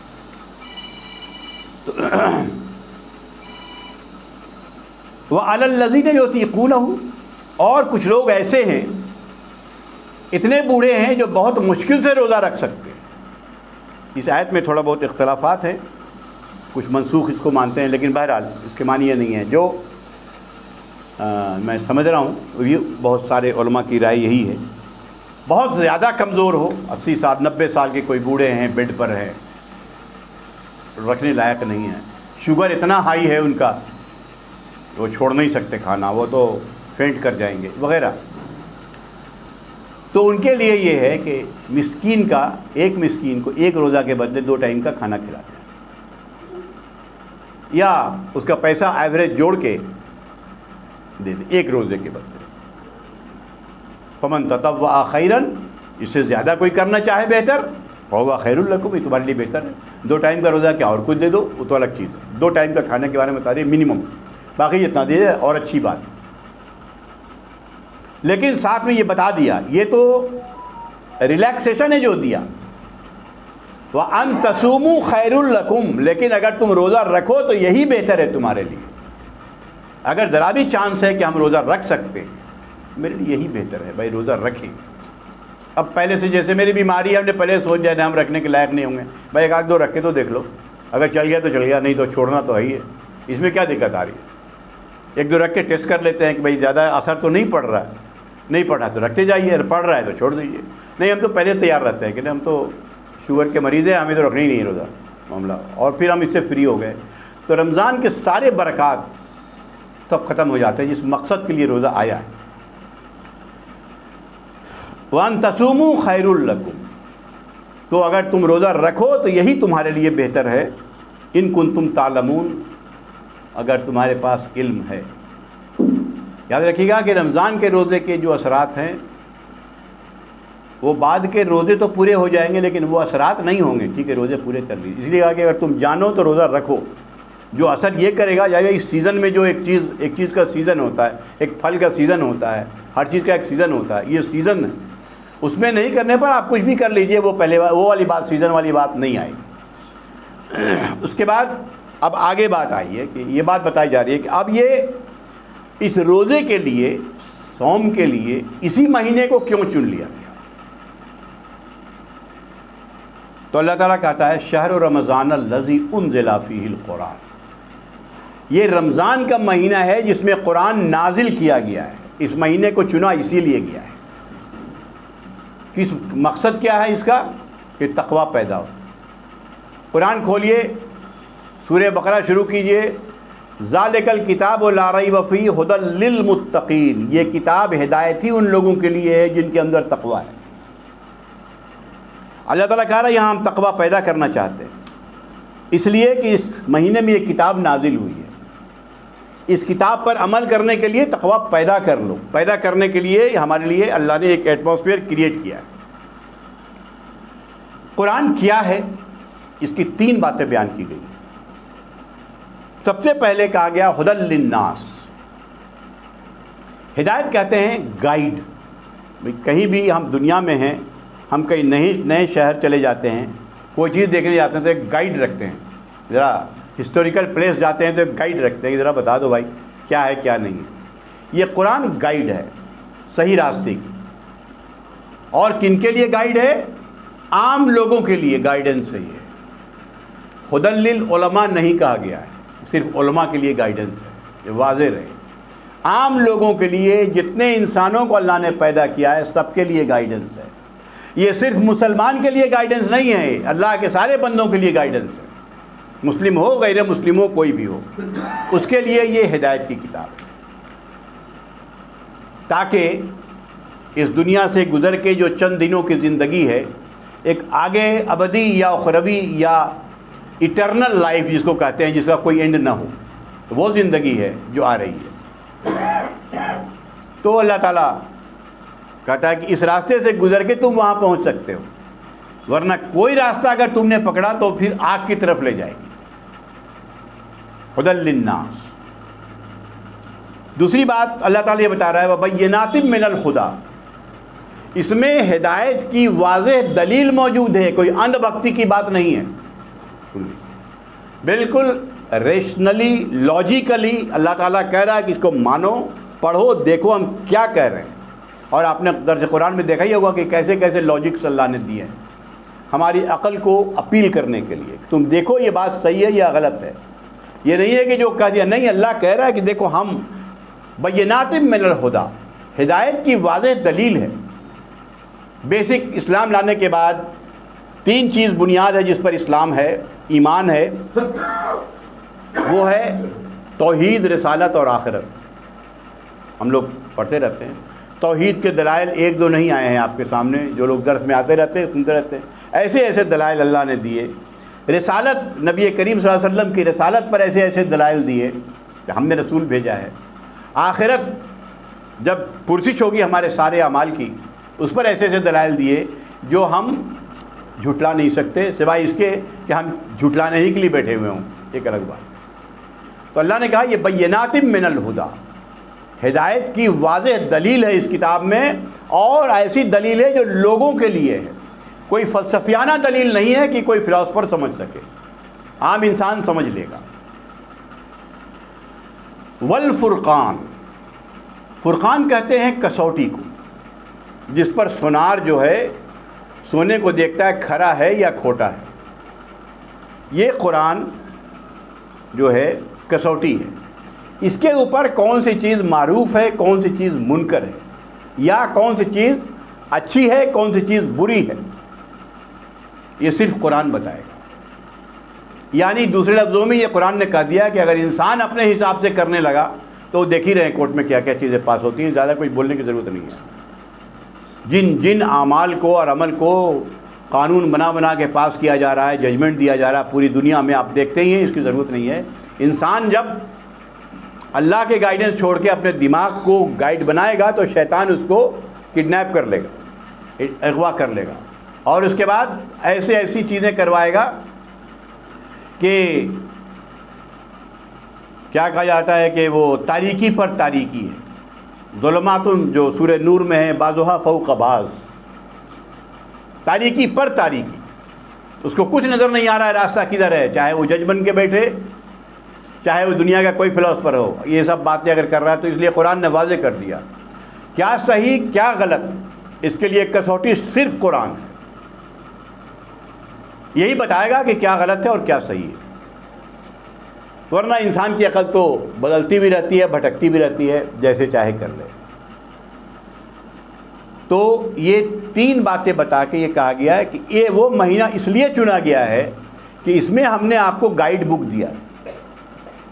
وَعَلَى الَّذِينَ يُطِيقُونَهُ، اور کچھ لوگ ایسے ہیں، اتنے بوڑھے ہیں جو بہت مشکل سے روزہ رکھ سکتے ہیں۔ اس آیت میں تھوڑا بہت اختلافات ہیں، کچھ منسوخ اس کو مانتے ہیں، لیکن بہرحال اس کے معنی یہ نہیں ہے، جو میں سمجھ رہا ہوں یہ بہت سارے علماء کی رائے یہی ہے۔ بہت زیادہ کمزور ہو، 80 سال 90 سال کے کوئی بوڑھے ہیں، بیڈ پر ہیں، رکھنے لائق نہیں ہے، شوگر اتنا ہائی ہے ان کا وہ چھوڑ نہیں سکتے کھانا، وہ تو فینٹ کر جائیں گے وغیرہ، تو ان کے لیے یہ ہے کہ مسکین کا، ایک مسکین کو ایک روزہ کے بدلے 2 ٹائم کا کھانا کھلاتے ہیں، یا اس کا پیسہ ایوریج جوڑ کے دے دیں ایک روزے کے بدلے۔ فمن تطوع خیرا، اس سے زیادہ کوئی کرنا چاہے بہتر، فہو خیر لکم، یہ تمہارے لیے بہتر ہے۔ 2 ٹائم کا روزہ کیا اور کچھ دے دو، وہ تو الگ چیز ہے، 2 ٹائم کا کھانے کے بارے میں بتا دیں منیمم، باقی جتنا دے دے اور اچھی بات۔ لیکن ساتھ میں یہ بتا دیا، یہ تو ریلیکسیشن ہے جو دیا. وَأَن تَصُومُوا خَيْرٌ لَكُمْ، لیکن اگر تم روزہ رکھو تو یہی بہتر ہے تمہارے لیے. اگر ذرا بھی چانس ہے کہ ہم روزہ رکھ سکتے ہیں، میرے لیے یہی بہتر ہے بھائی روزہ رکھیں. اب پہلے سے جیسے میری بیماری ہے، ہم نے پہلے سوچ جائے ہم رکھنے کے لائق نہیں ہوں گے، بھائی ایک آدھ دو رکھ کے تو دیکھ لو، اگر چل گیا تو چل گیا، نہیں تو چھوڑنا تو ہے ہی ہے. اس میں کیا دقت آ رہی ہے؟ ایک دو رکھ کے ٹیسٹ کر لیتے ہیں کہ بھائی زیادہ اثر تو نہیں پڑ رہا ہے، نہیں پڑ رہا تو رکھتے جائیے، پڑ رہا ہے تو چھوڑ دیجیے. نہیں ہم تو پہلے تیار رہتے ہیں کہ ہم تو شوگر کے مریض ہیں، ہمیں تو رکھنا ہی نہیں روزہ معاملہ، اور پھر ہم اس سے فری ہو گئے. تو رمضان کے سارے برکات سب ختم ہو جاتے ہیں جس مقصد کے لیے روزہ آیا ہے. وَأَن تَصُومُوا خَيْرٌ لَكُمْ، تو اگر تم روزہ رکھو تو یہی تمہارے لیے بہتر ہے. ان کنتم تعلمون، اگر تمہارے پاس علم ہے. یاد رکھیے گا کہ رمضان کے روزے کے جو اثرات ہیں وہ بعد کے روزے تو پورے ہو جائیں گے لیکن وہ اثرات نہیں ہوں گے. ٹھیک ہے، روزے پورے کر لیجیے. اس لیے کہا کہ اگر تم جانو تو روزہ رکھو. جو اثر یہ کرے گا، یا اس سیزن میں جو ایک چیز کا سیزن ہوتا ہے، ایک پھل کا سیزن ہوتا ہے، ہر چیز کا ایک سیزن ہوتا ہے، یہ سیزن ہے. اس میں نہیں کرنے پر آپ کچھ بھی کر لیجئے، وہ پہلے وہ والی بات، سیزن والی بات نہیں آئے گی. اس کے بعد اب آگے بات آئی ہے کہ یہ بات بتائی جا رہی ہے کہ اب یہ اس روزے کے لیے، صوم کے لیے اسی مہینے کو کیوں چن لیا گیا؟ تو اللہ تعالیٰ کہتا ہے شہر رمضان الذی انزل فیہ القرآن، یہ رمضان کا مہینہ ہے جس میں قرآن نازل کیا گیا ہے. اس مہینے کو چنا اسی لیے گیا ہے. کس مقصد کیا ہے اس کا؟ کہ تقوی پیدا ہو. قرآن کھولیے، سورہ بقرہ شروع کیجئے. ذالک الکتاب لا ریب فیہ ھدی للمتقین، یہ کتاب ہدایت ہی ان لوگوں کے لیے ہے جن کے اندر تقوی ہے. اللہ تعالیٰ کہہ رہا ہے یہاں ہم تقوی پیدا کرنا چاہتے ہیں، اس لیے کہ اس مہینے میں یہ کتاب نازل ہوئی ہے. اس کتاب پر عمل کرنے کے لیے تقوی پیدا کر لو. پیدا کرنے کے لیے ہمارے لیے اللہ نے ایک ایٹماسفیئر کریٹ کیا ہے. قرآن کیا ہے؟ اس کی 3 باتیں بیان کی گئی. سب سے پہلے کہا گیا ھدی للناس. ہدایت کہتے ہیں گائیڈ. کہیں بھی ہم دنیا میں ہیں، ہم کہیں نئے شہر چلے جاتے ہیں، کوئی چیز دیکھنے جاتے ہیں تو ایک گائیڈ رکھتے ہیں. ذرا ہسٹوریکل پلیس جاتے ہیں تو ایک گائیڈ رکھتے ہیں کہ ذرا بتا دو بھائی کیا ہے کیا نہیں ہے. یہ قرآن گائیڈ ہے صحیح راستے کی. اور کن کے لیے گائیڈ ہے؟ عام لوگوں کے لیے گائیڈنس ہے. یہ ھدی للعلماء نہیں کہا گیا ہے، صرف علماء کے لیے گائیڈنس ہے. یہ واضح رہے، عام لوگوں کے لیے، جتنے انسانوں کو اللہ نے پیدا کیا ہے سب کے لیے گائیڈنس ہے. یہ صرف مسلمان کے لیے گائیڈنس نہیں ہے، اللہ کے سارے بندوں کے لیے گائیڈنس ہے. مسلم ہو، غیر مسلم ہو، کوئی بھی ہو، اس کے لیے یہ ہدایت کی کتاب ہے. تاکہ اس دنیا سے گزر کے جو چند دنوں کی زندگی ہے، ایک آگے ابدی یا اخروی یا ایٹرنل لائف جس کو کہتے ہیں، جس کا کوئی اینڈ نہ ہو، وہ زندگی ہے جو آ رہی ہے. تو اللہ تعالیٰ کہتا ہے کہ اس راستے سے گزر کے تم وہاں پہنچ سکتے ہو، ورنہ کوئی راستہ اگر تم نے پکڑا تو پھر آگ کی طرف لے جائے گی. ھدی للناس. دوسری بات اللہ تعالیٰ یہ بتا رہا ہے وَبَيِّنَاتٍ مِّنَ الْہُدیٰ، اس میں ہدایت کی واضح دلیل موجود ہے، کوئی اندھ بھکتی کی بات نہیں ہے. بالکل ریشنلی، لاجیکلی اللہ تعالیٰ کہہ رہا ہے کہ اس کو مانو، پڑھو، دیکھو ہم کیا کہہ رہے ہیں. اور آپ نے درس قرآن میں دیکھا ہی ہوگا کہ کیسے کیسے لاجکس اللہ نے دیے ہیں ہماری عقل کو اپیل کرنے کے لیے. تم دیکھو یہ بات صحیح ہے یا غلط ہے. یہ نہیں ہے کہ جو کہہ دیا، نہیں، اللہ کہہ رہا ہے کہ دیکھو ہم بینات من الہدیٰ، ہدایت کی واضح دلیل ہے. بیسک اسلام لانے کے بعد 3 چیز بنیاد ہے جس پر اسلام ہے، ایمان ہے، وہ ہے توحید، رسالت اور آخرت. ہم لوگ پڑھتے رہتے ہیں توحید کے دلائل، 1 2 نہیں آئے ہیں آپ کے سامنے، جو لوگ درس میں آتے رہتے ہیں سنتے رہتے ہیں. ایسے ایسے دلائل اللہ نے دیے. رسالت، نبی کریم صلی اللہ علیہ وسلم کی رسالت پر ایسے ایسے دلائل دیے کہ ہم نے رسول بھیجا ہے. آخرت جب پرسش ہوگی ہمارے سارے اعمال کی، اس پر ایسے ایسے دلائل دیے جو ہم جھٹلا نہیں سکتے، سوائے اس کے کہ ہم جھٹلانے ہی کے لیے بیٹھے ہوئے ہوں، ایک الگ بات. تو اللہ نے کہا یہ بینات من الہدیٰ، ہدایت کی واضح دلیل ہے اس کتاب میں، اور ایسی دلیلیں جو لوگوں کے لیے ہے، کوئی فلسفیانہ دلیل نہیں ہے کہ کوئی فلاسفر سمجھ سکے، عام انسان سمجھ لے گا۔ والفرقان، فرقان کہتے ہیں کسوٹی کو، جس پر سونار جو ہے سونے کو دیکھتا ہے کھرا ہے یا کھوٹا ہے۔ یہ قرآن جو ہے کسوٹی ہے، اس کے اوپر کون سی چیز معروف ہے، کون سی چیز منکر ہے، یا کون سی چیز اچھی ہے، کون سی چیز بری ہے، یہ صرف قرآن بتائے گا۔ یعنی دوسرے لفظوں میں یہ قرآن نے کہہ دیا کہ اگر انسان اپنے حساب سے کرنے لگا تو دیکھ ہی رہے کورٹ میں کیا کیا چیزیں پاس ہوتی ہیں، زیادہ کچھ بولنے کی ضرورت نہیں ہے۔ جن اعمال کو اور عمل کو قانون بنا کے پاس کیا جا رہا ہے، ججمنٹ دیا جا رہا ہے پوری دنیا میں، آپ دیکھتے ہی ہیں، اس کی ضرورت نہیں ہے۔ انسان جب اللہ کے گائیڈنس چھوڑ کے اپنے دماغ کو گائیڈ بنائے گا تو شیطان اس کو کڈنیپ کر لے گا، اغوا کر لے گا، اور اس کے بعد ایسی چیزیں کروائے گا کہ کیا کہا جاتا ہے کہ وہ تاریکی پر تاریکی ہے، ظلمات جو سورہ نور میں ہے، بعضھا فوق بعض، تاریکی پر تاریکی، اس کو کچھ نظر نہیں آ رہا ہے راستہ کدھر ہے، چاہے وہ جج بن کے بیٹھے، چاہے وہ دنیا کا کوئی فلاسفر ہو، یہ سب باتیں اگر کر رہا ہے تو اس لیے قرآن نے واضح کر دیا کیا صحیح کیا غلط، اس کے لیے کسوٹی صرف قرآن ہے، یہی بتائے گا کہ کیا غلط ہے اور کیا صحیح ہے، ورنہ انسان کی عقل تو بدلتی بھی رہتی ہے، بھٹکتی بھی رہتی ہے، جیسے چاہے کر لے۔ تو یہ تین باتیں بتا کے یہ کہا گیا ہے کہ یہ وہ مہینہ اس لیے چنا گیا ہے کہ اس میں ہم نے آپ کو گائیڈ بک دیا ہے،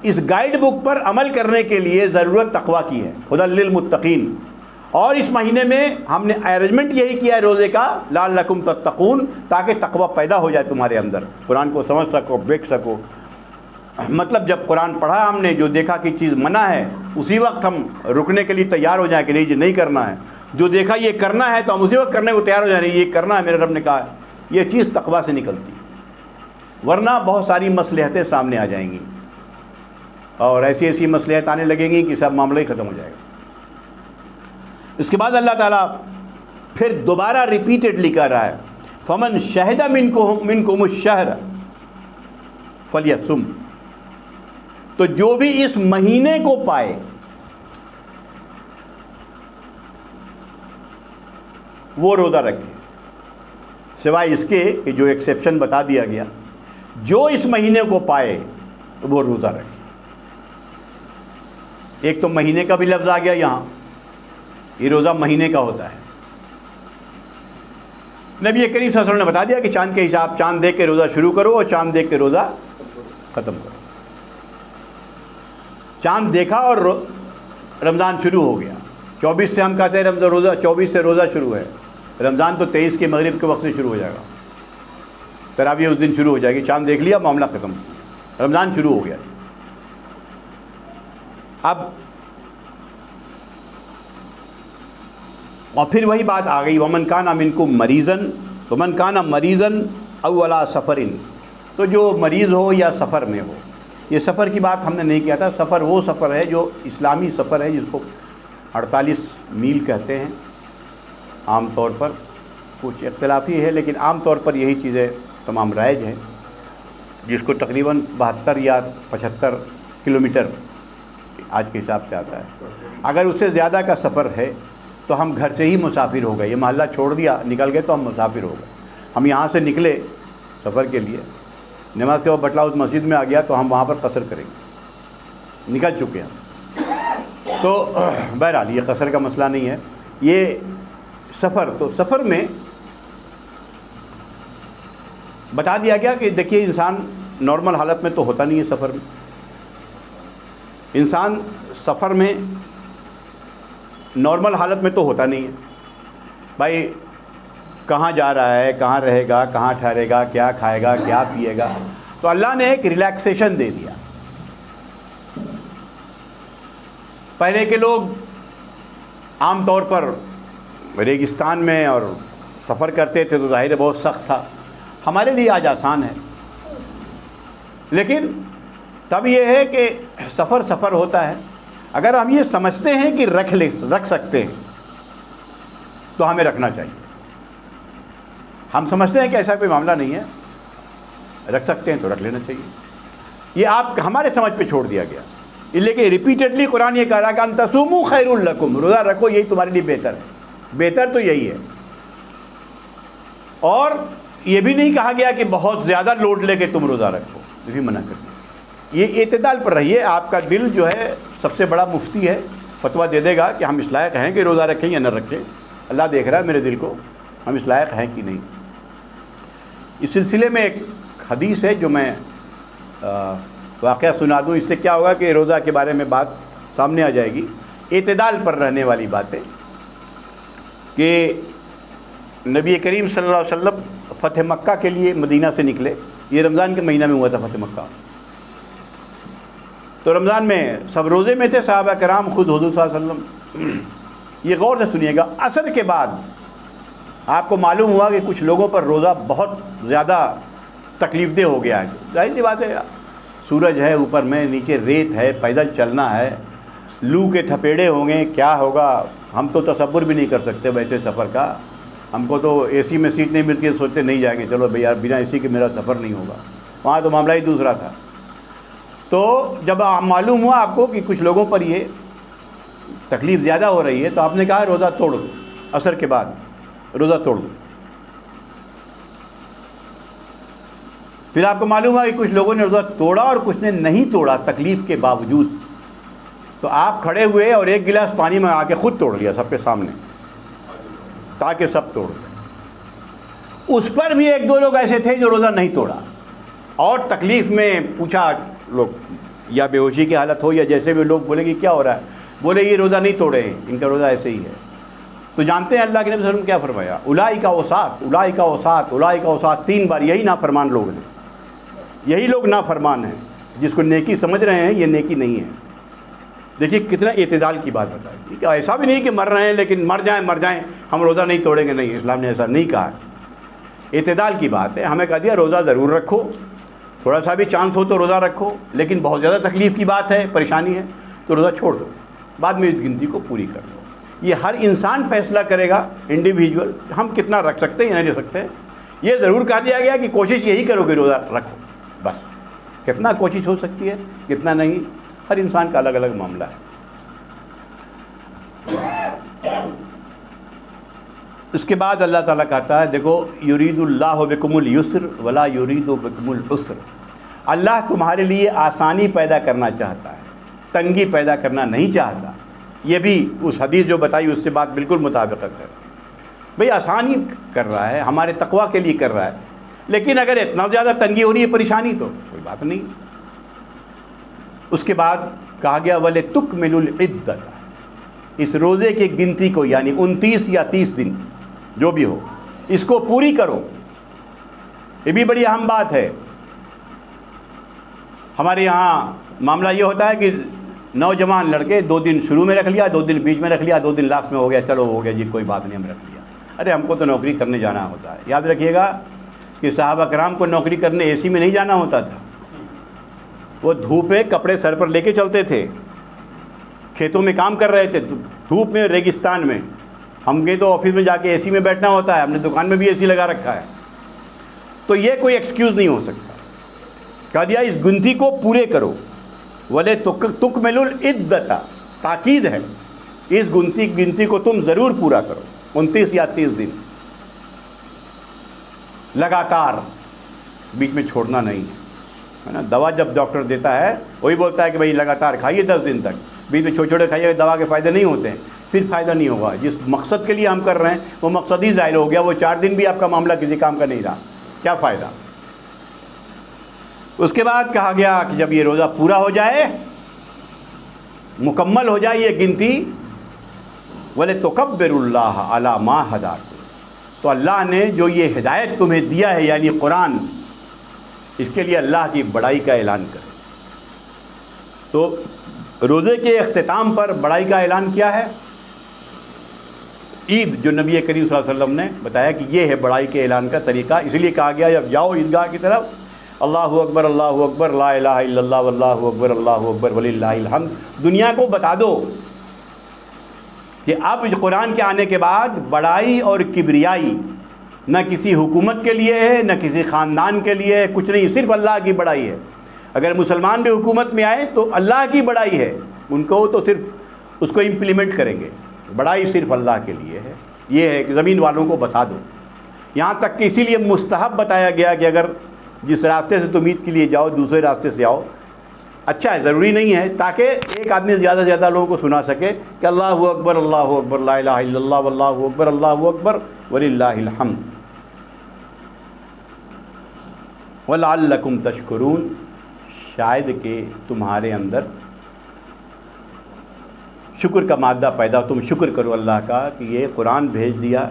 اس گائیڈ بک پر عمل کرنے کے لیے ضرورت تقویٰ کی ہے، ھدی للمتقین، اور اس مہینے میں ہم نے ارینجمنٹ یہی کیا ہے روزے کا، لعلکم تتقون، تاکہ تقویٰ پیدا ہو جائے تمہارے اندر، قرآن کو سمجھ سکو، دیکھ سکو۔ مطلب جب قرآن پڑھا ہم نے، جو دیکھا کہ چیز منع ہے، اسی وقت ہم رکنے کے لیے تیار ہو جائیں کہ نہیں جی نہیں کرنا ہے، جو دیکھا یہ کرنا ہے تو ہم اسی وقت کرنے کو تیار ہو جائیں، یہ کرنا ہے میرے رب نے کہا ہے، یہ چیز تقویٰ سے نکلتی ہے، ورنہ بہت ساری مصلحتیں سامنے آ جائیں گی، اور ایسی مصلحت آنے لگیں گی کہ سب معاملہ ہی ختم ہو جائے گا۔ اس کے بعد اللہ تعالیٰ پھر دوبارہ ریپیٹڈلی کہہ رہا ہے، فمن شہد منکم الشہر فلیصم، تو جو بھی اس مہینے کو پائے وہ روزہ رکھے، سوائے اس کے کہ جو ایکسیپشن بتا دیا گیا، جو اس مہینے کو پائے وہ روزہ رکھے۔ ایک تو مہینے کا بھی لفظ آ گیا یہاں، یہ روزہ مہینے کا ہوتا ہے۔ نبی کریم صلی اللہ علیہ وسلم نے بتا دیا کہ چاند کے حساب، چاند دیکھ کے روزہ شروع کرو اور چاند دیکھ کے روزہ ختم کرو۔ چاند دیکھا اور رمضان شروع ہو گیا، 24 سے ہم کہتے ہیں روزہ، 24 سے روزہ شروع ہے، رمضان تو 23 کے مغرب کے وقت سے شروع ہو جائے گا، تراویح اس دن شروع ہو جائے گی، چاند دیکھ لیا معاملہ ختم، رمضان شروع ہو گیا۔ اب اور پھر وہی بات آ گئی، ومن کان منکم مریضن، ومن کان مریضن او علی سفر، تو جو مریض ہو یا سفر میں ہو، یہ سفر کی بات ہم نے نہیں کیا تھا، سفر وہ سفر ہے جو اسلامی سفر ہے، جس کو 48 میل کہتے ہیں عام طور پر، کچھ اختلافی ہے لیکن عام طور پر یہی چیزیں تمام رائج ہیں، جس کو تقریباً 72 یا 75 کلومیٹر آج کے حساب سے آتا ہے۔ اگر اس سے زیادہ کا سفر ہے تو ہم گھر سے ہی مسافر ہو گئے، یہ محلہ چھوڑ دیا نکل گئے تو ہم مسافر ہو گئے، ہم یہاں سے نکلے سفر کے لیے، نماز کے بعد بٹلہ ہاؤس مسجد میں آ گیا تو ہم وہاں پر قصر کریں گے، نکل چکے ہیں۔ تو بہرحال یہ قصر کا مسئلہ نہیں ہے، یہ سفر، تو سفر میں بتا دیا گیا کہ دیکھیے انسان نارمل حالت میں تو ہوتا نہیں ہے، سفر میں انسان سفر میں نارمل حالت میں تو ہوتا نہیں ہے، بھائی کہاں جا رہا ہے، کہاں رہے گا، کہاں ٹھہرے گا، کیا کھائے گا، کیا پیے گا، تو اللہ نے ایک ریلیکسیشن دے دیا۔ پہلے کے لوگ عام طور پر ریگستان میں اور سفر کرتے تھے تو ظاہر ہے بہت سخت تھا، ہمارے لیے آج آسان ہے، لیکن تب یہ ہے کہ سفر سفر ہوتا ہے، اگر ہم یہ سمجھتے ہیں کہ رکھ سکتے ہیں تو ہمیں رکھنا چاہیے. ہم سمجھتے ہیں کہ ایسا کوئی معاملہ نہیں ہے, رکھ سکتے ہیں تو رکھ لینا چاہیے. یہ آپ ہمارے سمجھ پہ چھوڑ دیا گیا. لیکن ریپیٹڈلی قرآن یہ کہہ رہا ہے کہ ان تصوموا خیر لکم, روزہ رکھو یہی تمہارے لیے بہتر ہے. بہتر تو یہی ہے. اور یہ بھی نہیں کہا گیا کہ بہت زیادہ لوڈ لے کے تم روزہ رکھو, یہ بھی منع کر دیا. یہ اعتدال پر رہیے. آپ کا دل جو ہے سب سے بڑا مفتی ہے, فتویٰ دے دے گا کہ ہم اس لائق ہیں کہ روزہ رکھیں یا نہ رکھیں. اللہ دیکھ رہا ہے میرے دل کو, ہم اس لائق ہیں کہ نہیں. اس سلسلے میں ایک حدیث ہے جو میں واقعہ سنا دوں. اس سے کیا ہوگا کہ روزہ کے بارے میں بات سامنے آ جائے گی. اعتدال پر رہنے والی باتیں کہ نبی کریم صلی اللہ علیہ وسلم فتح مکہ کے لیے مدینہ سے نکلے. یہ رمضان کے مہینہ میں ہوا تھا فتح مکہ. تو رمضان میں سب روزے میں تھے, صحابہ کرام, خود حضور صلی اللہ علیہ وسلم. یہ غور سے سنیے گا. عصر کے بعد آپ کو معلوم ہوا کہ کچھ لوگوں پر روزہ بہت زیادہ تکلیف دہ ہو گیا ہے. ظاہر سی بات ہے, سورج ہے اوپر میں, نیچے ریت ہے, پیدل چلنا ہے, لو کے تھپیڑے ہوں گے, کیا ہوگا ہم تو تصور بھی نہیں کر سکتے ویسے سفر کا. ہم کو تو اے سی میں سیٹ نہیں ملتی ہے, سوچتے نہیں جائیں گے, چلو بھئی یار بنا اے سی کے میرا سفر نہیں ہوگا. وہاں تو معاملہ ہی دوسرا تھا. تو جب معلوم ہوا آپ کو کہ کچھ لوگوں پر یہ تکلیف زیادہ ہو رہی ہے, تو آپ نے کہا روزہ توڑ دو. عصر کے بعد روزہ توڑ دو. پھر آپ کو معلوم ہوا کہ کچھ لوگوں نے روزہ توڑا اور کچھ نے نہیں توڑا تکلیف کے باوجود. تو آپ کھڑے ہوئے اور ایک گلاس پانی میں آ کے خود توڑ لیا سب کے سامنے, تاکہ سب توڑ دیں. اس پر بھی ایک دو لوگ ایسے تھے جو روزہ نہیں توڑا, اور تکلیف میں پوچھا لوگ, یا بے ہوشی کی حالت ہو یا جیسے بھی, لوگ بولے کہ کیا ہو رہا ہے, بولے یہ روزہ نہیں توڑے ہیں, ان کا روزہ ایسے ہی ہے. تو جانتے ہیں اللہ کے نبی صلی اللہ علیہ وسلم کیا فرمایا؟ اولئک وساط, اولئک وساط, اولئک وساط, 3 بار. یہی نافرمان لوگ ہیں, یہی لوگ نافرمان ہیں. جس کو نیکی سمجھ رہے ہیں یہ نیکی نہیں ہے. دیکھیے کتنا اعتدال کی بات بتائی کہ ایسا بھی نہیں کہ مر رہے ہیں لیکن مر جائیں ہم روزہ نہیں توڑیں گے. نہیں, اسلام نے ایسا نہیں کہا. اعتدال کی بات ہے. ہمیں کہا دیا روزہ ضرور رکھو, تھوڑا سا بھی چانس ہو تو روزہ رکھو, لیکن بہت زیادہ تکلیف کی بات ہے, پریشانی ہے, تو روزہ چھوڑ دو, بعد میں اس گنتی کو پوری کر دو. یہ ہر انسان فیصلہ کرے گا انڈیویجول, ہم کتنا رکھ سکتے ہیں یا نہیں رکھ سکتے. یہ ضرور کہا دیا گیا کہ کوشش یہی کرو کہ روزہ رکھو, بس. کتنا کوشش ہو سکتی ہے کتنا نہیں, ہر انسان کا الگ الگ معاملہ ہے. اس کے بعد اللہ تعالیٰ کہتا ہے دیکھو, یرید اللہ بکم اليسر ولا یرید بکم العسر. اللہ تمہارے لیے آسانی پیدا کرنا چاہتا ہے, تنگی پیدا کرنا نہیں چاہتا. یہ بھی اس حدیث جو بتائی اس سے بات بالکل مطابقت ہے. بھئی آسانی کر رہا ہے, ہمارے تقویٰ کے لیے کر رہا ہے, لیکن اگر اتنا زیادہ تنگی ہو رہی ہے, پریشانی, تو کوئی بات نہیں. اس کے بعد کہا گیا وَلِتُكْمِلُوا الْعِدَّةَ, اس روزے کی گنتی کو, یعنی 29 یا 30 دن جو بھی ہو, اس کو پوری کرو. یہ بھی بڑی اہم بات ہے. ہمارے یہاں معاملہ یہ ہوتا ہے کہ نوجوان لڑکے 2 دن شروع میں رکھ لیا, 2 دن بیچ میں رکھ لیا, 2 دن لاسٹ میں ہو گیا, چلو ہو گیا جی کوئی بات نہیں ہم رکھ لیا. ارے ہم کو تو نوکری کرنے جانا ہوتا ہے. یاد رکھیے گا کہ صحابہ کرام کو نوکری کرنے اے سی میں نہیں جانا ہوتا تھا. وہ دھوپ میں کپڑے سر پر لے کے چلتے تھے, کھیتوں میں کام کر رہے تھے, دھوپ میں, ریگستان میں. ہم گئے تو آفس میں جا کے اے سی میں بیٹھنا ہوتا ہے, ہم نے دکان میں بھی اے سی لگا رکھا ہے. تو یہ کوئی ایکسکیوز نہیں ہو سکتا. کہا دیا اس گنتی کو پورے کرو. وَلِتُكْمِلُوا الْعِدَّةَ, تاکید ہے, اس گنتی کو تم ضرور پورا کرو. 29 یا 30 دن لگاتار, بیچ میں چھوڑنا نہیں ہے نا. دوا جب ڈاکٹر دیتا ہے وہی بولتا ہے کہ بھائی لگاتار کھائیے 10 دن تک, بیچ میں چھوٹے چھوٹے کھائیے, دوا کے فائدے نہیں ہوتے ہیں, پھر فائدہ نہیں ہوگا. جس مقصد کے لیے ہم کر رہے ہیں وہ مقصد ہی ظاہر ہو گیا. وہ 4 دن بھی آپ کا معاملہ کسی کام کا نہیں رہا, کیا فائدہ. اس کے بعد کہا گیا کہ جب یہ روزہ پورا ہو جائے, مکمل ہو جائے یہ گنتی, وَلِتُكَبِّرُوا اللَّهَ عَلَى مَا هَدَاكُمْ, تو اللہ نے جو یہ ہدایت تمہیں دیا ہے یعنی قرآن, اس کے لیے اللہ کی بڑائی کا اعلان کرے. تو روزے کے اختتام پر بڑائی کا اعلان کیا ہے؟ عید, جو نبی کریم صلی اللہ علیہ وسلم نے بتایا کہ یہ ہے بڑائی کے اعلان کا طریقہ. اس لیے کہا گیا جب جاؤ عیدگاہ کی طرف, اللہ اکبر اللہ اکبر لا الہ الا اللہ واللہ اکبر وللہ الحمد. دنیا کو بتا دو کہ اب قرآن کے آنے کے بعد بڑائی اور کبریائی نہ کسی حکومت کے لیے ہے، نہ کسی خاندان کے لیے ہے، کچھ نہیں، صرف اللہ کی بڑائی ہے۔ اگر مسلمان بھی حکومت میں آئے تو اللہ کی بڑائی ہے، ان کو تو صرف اس کو امپلیمنٹ کریں گے، بڑائی صرف اللہ کے لیے ہے۔ یہ ہے کہ زمین والوں کو بتا دو، یہاں تک کہ اسی لیے مستحب بتایا گیا کہ اگر جس راستے سے تم عید کے لیے جاؤ دوسرے راستے سے آؤ، اچھا ہے، ضروری نہیں ہے، تاکہ ایک آدمی زیادہ سے زیادہ لوگوں کو سنا سکے کہ اللہ اکبر لا الہ الا اللہ واللہ اکبر اللہ اکبر وللہ الحمد وَلَعَلَّكُمْ تَشْكُرُونَ، شاید کہ تمہارے اندر شکر کا مادہ پیدا، تم شکر کرو اللہ کا کہ یہ قرآن بھیج دیا،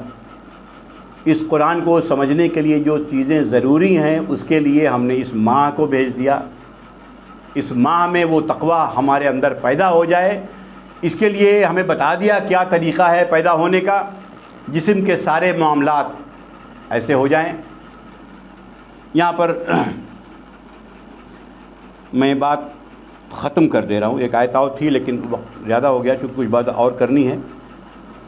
اس قرآن کو سمجھنے کے لیے جو چیزیں ضروری ہیں اس کے لیے ہم نے اس ماہ کو بھیج دیا، اس ماہ میں وہ تقویٰ ہمارے اندر پیدا ہو جائے، اس کے لیے ہمیں بتا دیا کیا طریقہ ہے پیدا ہونے کا، جسم کے سارے معاملات ایسے ہو جائیں۔ یہاں پر میں بات ختم کر دے رہا ہوں، ایک آیت اور تھی لیکن وقت زیادہ ہو گیا چونکہ کچھ بات اور کرنی ہے۔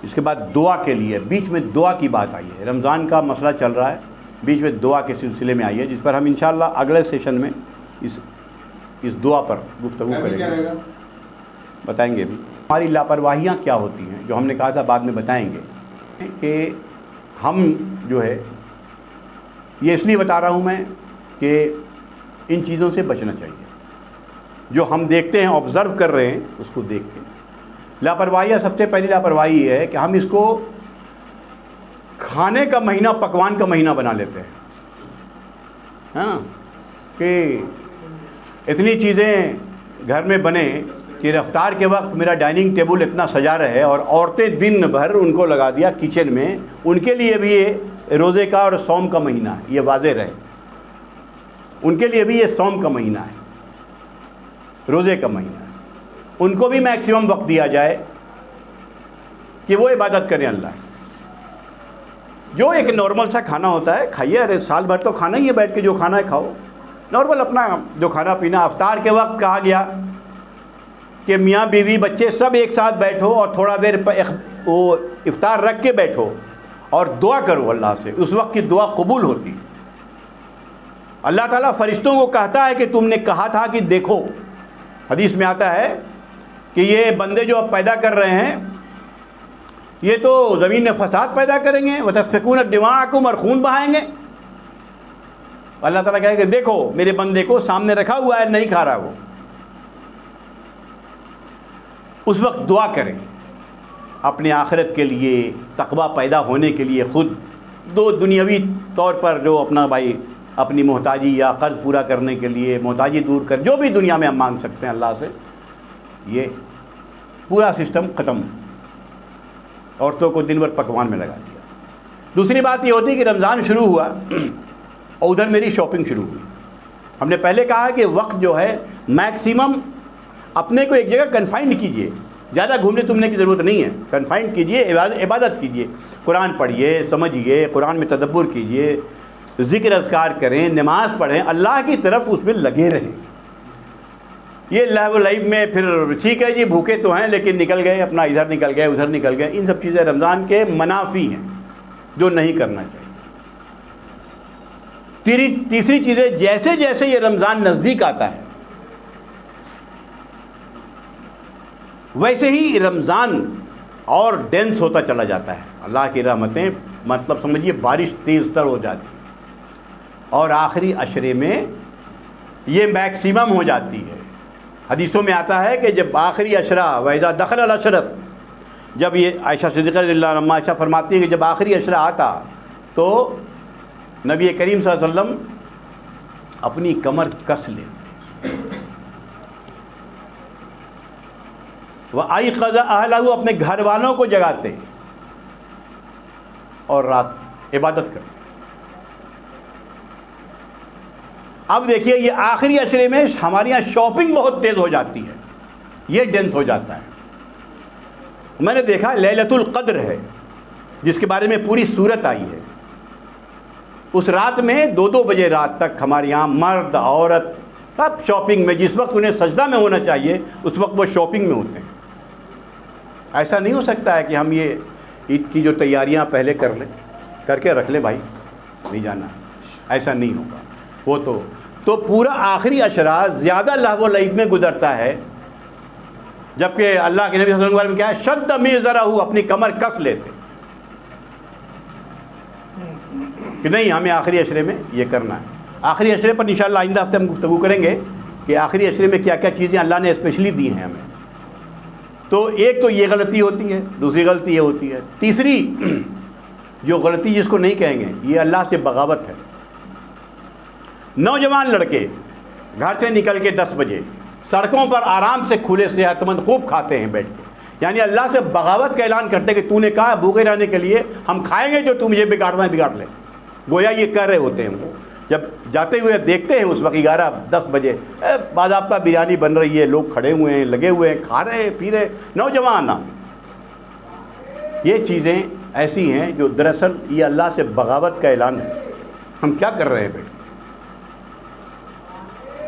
اس کے بعد دعا کے لیے بیچ میں دعا کی بات آئی ہے، رمضان کا مسئلہ چل رہا ہے، بیچ میں دعا کے سلسلے میں آئی ہے، جس پر ہم انشاءاللہ اگلے سیشن میں اس دعا پر گفتگو کریں گے، بتائیں گے بھی ہماری لاپرواہیاں کیا ہوتی ہیں، جو ہم نے کہا تھا بعد میں بتائیں گے کہ ہم جو ہے، یہ اس لیے بتا رہا ہوں میں کہ ان چیزوں سے بچنا چاہیے، جو ہم دیکھتے ہیں آبزرو کر رہے ہیں اس کو دیکھ کے۔ لاپرواہیاں، سب سے پہلی لاپرواہی یہ ہے کہ ہم اس کو کھانے کا مہینہ، پکوان کا مہینہ بنا لیتے ہیں، ہاں، کہ اتنی چیزیں گھر میں بنے کہ افطار کے وقت میرا ڈائننگ ٹیبل اتنا سجا رہے، اور عورتیں دن بھر ان کو لگا دیا کچن میں، ان کے لیے بھی یہ روزے کا اور صوم کا مہینہ ہے، یہ واضح رہے، ان کے لیے بھی یہ صوم کا مہینہ ہے، روزے کا مہینہ ہے، ان کو بھی میکسیمم وقت دیا جائے کہ وہ عبادت کریں اللہ کی۔ جو ایک نارمل سا کھانا ہوتا ہے کھائیے، ارے سال بھر تو کھانا ہی ہے، بیٹھ کے جو کھانا ہے کھاؤ، نارمل اپنا جو کھانا پینا۔ افطار کے وقت کہا گیا کہ میاں بیوی بچے سب ایک ساتھ بیٹھو اور تھوڑا دیر وہ افطار رکھ کے بیٹھو اور دعا کرو اللہ سے، اس وقت کی دعا قبول ہوتی ہے۔ اللہ تعالیٰ فرشتوں کو کہتا ہے کہ تم نے کہا تھا کہ دیکھو، حدیث میں آتا ہے کہ یہ بندے جو اب پیدا کر رہے ہیں یہ تو زمین میں فساد پیدا کریں گے، وَتَسْفِكُونَ دِمَاءَكُمْ، اور خون بہائیں گے۔ اللہ تعالیٰ کہے کہ دیکھو میرے بندے کو سامنے رکھا ہوا ہے، نہیں کھا رہا وہ، اس وقت دعا کریں اپنے آخرت کے لیے، تقویٰ پیدا ہونے کے لیے، خود دو دنیاوی طور پر جو اپنا بھائی اپنی محتاجی یا قرض پورا کرنے کے لیے، محتاجی دور کر، جو بھی دنیا میں ہم مانگ سکتے ہیں اللہ سے، یہ پورا سسٹم ختم، عورتوں کو دن بھر پکوان میں لگا دیا۔ دوسری بات یہ ہوتی ہے کہ رمضان شروع ہوا اور ادھر میری شاپنگ شروع ہوئی۔ ہم نے پہلے کہا کہ وقت جو ہے میکسیمم اپنے کو ایک جگہ کنفائنڈ کیجئے، زیادہ گھومنے تمنے کی ضرورت نہیں ہے، کنفائنڈ کیجئے، عبادت کیجئے، قرآن پڑھیے، سمجھیے، قرآن میں تدبر کیجئے، ذکر اذکار کریں، نماز پڑھیں، اللہ کی طرف اس میں لگے رہیں۔ یہ لہو و لعب میں پھر ٹھیک ہے جی بھوکے تو ہیں لیکن نکل گئے، اپنا ادھر نکل گئے ادھر نکل گئے، ان سب چیزیں رمضان کے منافی ہیں جو نہیں کرنا چاہیے۔ تیسری چیزیں، جیسے جیسے یہ رمضان نزدیک آتا ہے ویسے ہی رمضان اور ڈینس ہوتا چلا جاتا ہے، اللہ کی رحمتیں مطلب سمجھیے بارش تیز تر ہو جاتی ہے، اور آخری عشرے میں یہ میکسیمم ہو جاتی ہے۔ حدیثوں میں آتا ہے کہ جب آخری عشرہ، وَإِذَا دَخَلَ الْعَشْرَةُ، جب یہ عائشہ صدیقہ رضی اللہ عنہا عائشہ فرماتی ہے کہ جب آخری عشرہ آتا تو نبی کریم صلی اللہ علیہ وسلم اپنی کمر کس لیتے، وَأَيْقَظَ أَهْلَهُ، اپنے گھر والوں کو جگاتے اور رات عبادت کرتے۔ اب دیکھیے یہ آخری عشرے میں ہمارے یہاں شاپنگ بہت تیز ہو جاتی ہے، یہ ڈینس ہو جاتا ہے۔ میں نے دیکھا لیلۃ القدر ہے جس کے بارے میں پوری صورت آئی ہے، اس رات میں 2 بجے رات تک ہمارے یہاں مرد عورت سب شاپنگ میں، جس وقت انہیں سجدہ میں ہونا چاہیے اس وقت وہ شاپنگ میں ہوتے ہیں۔ ایسا نہیں ہو سکتا ہے کہ ہم یہ عید کی جو تیاریاں پہلے کر لیں، کر کے رکھ لیں بھائی نہیں جانا، ایسا نہیں ہوگا۔ وہ تو پورا آخری عشرہ زیادہ لہو و لعب میں گزرتا ہے، جبکہ اللہ کے نبی صلی اللہ علیہ وسلم کے بارے میں کیا ہے، شد میزرہ، اپنی کمر کس لیتے کہ نہیں ہمیں آخری عشرے میں یہ کرنا ہے۔ آخری عشرے پر انشاءاللہ آئندہ ہفتے ہم گفتگو کریں گے کہ آخری عشرے میں کیا کیا چیزیں اللہ نے اسپیشلی دی ہیں ہمیں۔ تو ایک تو یہ غلطی ہوتی ہے، دوسری غلطی یہ ہوتی ہے، تیسری جو غلطی جس کو نہیں کہیں گے، یہ اللہ سے بغاوت ہے۔ نوجوان لڑکے گھر سے نکل کے 10 بجے سڑکوں پر آرام سے کھلے صحت مند خوب کھاتے ہیں بیٹھ کے، یعنی اللہ سے بغاوت کا اعلان کرتے کہ تو نے کہا بھوکے رہنے کے لیے، ہم کھائیں گے جو تو مجھے بگاڑنا ہے بگاڑ لے، گویا یہ کر رہے ہوتے ہیں وہ۔ جب جاتے ہوئے دیکھتے ہیں اس وقت 11-10 بجے باضابطہ بریانی بن رہی ہے، لوگ کھڑے ہوئے ہیں، لگے ہوئے ہیں، کھا رہے ہیں، پی رہے ہیں، نوجوان۔ یہ چیزیں ایسی ہیں جو دراصل یہ اللہ سے بغاوت کا اعلان ہے۔ ہم کیا کر رہے ہیں بھائی؟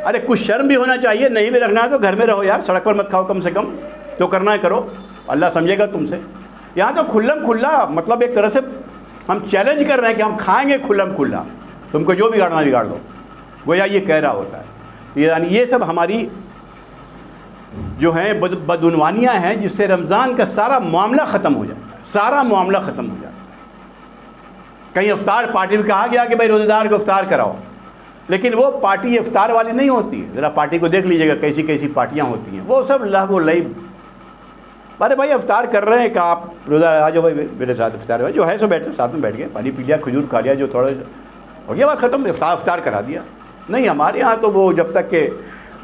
ارے کچھ شرم بھی ہونا چاہیے، نہیں بھی رکھنا ہے تو گھر میں رہو یار، سڑک پر مت کھاؤ، کم سے کم جو کرنا ہے کرو، اللہ سمجھے گا تم سے۔ یہاں تو کھلم کھلا، مطلب ایک طرح سے ہم چیلنج کر رہے ہیں کہ ہم کھائیں گے کھلم کھلا، تم کو جو بگاڑنا بگاڑ دو، گویا یہ کہہ رہا ہوتا ہے۔ یعنی یہ سب ہماری جو ہیں بدعنوانیاں ہیں جس سے رمضان کا سارا معاملہ ختم ہو جاتا ہے، سارا معاملہ ختم ہو جاتا ہے۔ کہیں افطار پارٹی میں کہا گیا کہ بھائی روزہ دار کو افطار کراؤ، لیکن وہ پارٹی افطار والی نہیں ہوتی ہے۔ ذرا پارٹی کو دیکھ لیجیے گا کیسی کیسی پارٹیاں ہوتی ہیں، وہ سب لہو و لعب۔ ارے بھائی افطار کر رہے ہیں کہ آپ روزہ آ جاؤ بھائی میرے ساتھ افطار ہے، جو ہے سو بیٹھے ساتھ میں بیٹھ گئے، پانی پی لیا، کھجور کھا لیا، جو تھوڑا ہو گیا بات ختم، افطار کرا دیا۔ نہیں، ہمارے یہاں تو وہ جب تک کہ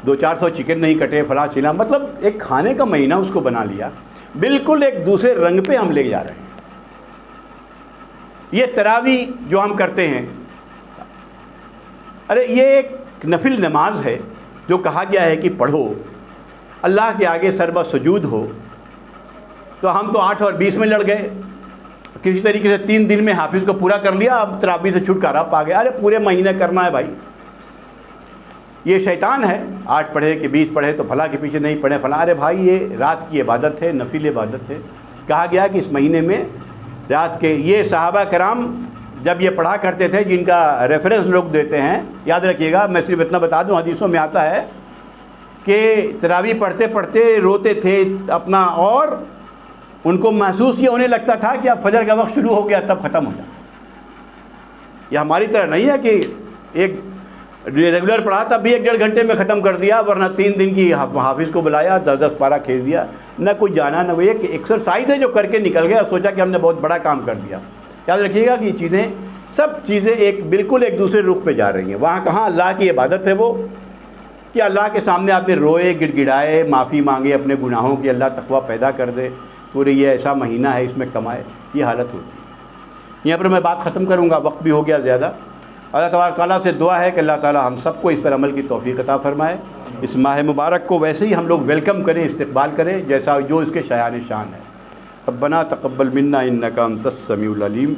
200-400 چکن نہیں کٹے فلاں چیلا، مطلب ایک کھانے کا مہینہ اس کو بنا لیا، بالکل ایک دوسرے رنگ پہ ہم لے جا رہے ہیں۔ یہ تراویح جو ہم کرتے ہیں، ارے یہ ایک نفل نماز ہے جو کہا گیا ہے کہ پڑھو، اللہ کے آگے سربہ سجود ہو، تو ہم تو 8 اور 20 میں لڑ گئے، کسی طریقے سے 3 دن میں حافظ کو پورا کر لیا، اب تراویح سے چھٹکارا پا گیا۔ ارے پورے مہینے کرنا ہے بھائی، یہ شیطان ہے، 8 پڑھے کہ 20 پڑھے تو فلاں کے پیچھے نہیں پڑھے فلاں۔ ارے بھائی یہ رات کی عبادت ہے، نفل عبادت ہے، کہا گیا کہ اس مہینے میں رات کے، یہ صحابہ کرام جب یہ پڑھا کرتے تھے جن کا ریفرنس لوگ دیتے ہیں، یاد رکھیے گا، میں صرف اتنا بتا دوں، حدیثوں میں آتا ہے کہ تراویح پڑھتے پڑھتے روتے تھے اپنا، اور ان کو محسوس یہ ہونے لگتا تھا کہ اب فجر کا وقت شروع ہو گیا تب ختم ہو جائے۔ یہ ہماری طرح نہیں ہے کہ ایک ریگولر پڑھا تب بھی 1-1.5 گھنٹے میں ختم کر دیا، ورنہ 3 دن کی حافظ کو بلایا، 10-10 پارہ کھینچ دیا، نہ کوئی جانا نہ کوئی، ایک ایکسرسائز ہے جو کر کے نکل گیا، سوچا کہ ہم نے بہت بڑا کام کر دیا۔ یاد رکھیے گا کہ یہ چیزیں سب چیزیں بالکل ایک دوسرے رخ پہ جا رہی ہیں۔ وہاں کہاں اللہ کی عبادت ہے وہ کہ اللہ کے سامنے آدمی روئے، گڑ گڑائے، معافی مانگے اپنے گناہوں کی، اللہ تقویٰ پیدا کر دے، پورے یہ ایسا مہینہ ہے اس میں کمائے، یہ حالت ہوتی ہے۔ یہاں پر میں بات ختم کروں گا، وقت بھی ہو گیا زیادہ۔ اللہ تبارک تعالیٰ سے دعا ہے کہ اللہ تعالیٰ ہم سب کو اس پر عمل کی توفیق عطا فرمائے، اس ماہ مبارک کو ویسے ہی ہم لوگ ویلکم کریں، استقبال کریں جیسا جو اس کے شایان شان ہے۔ ربنا تقبل منا انک انت السمیع العلیم۔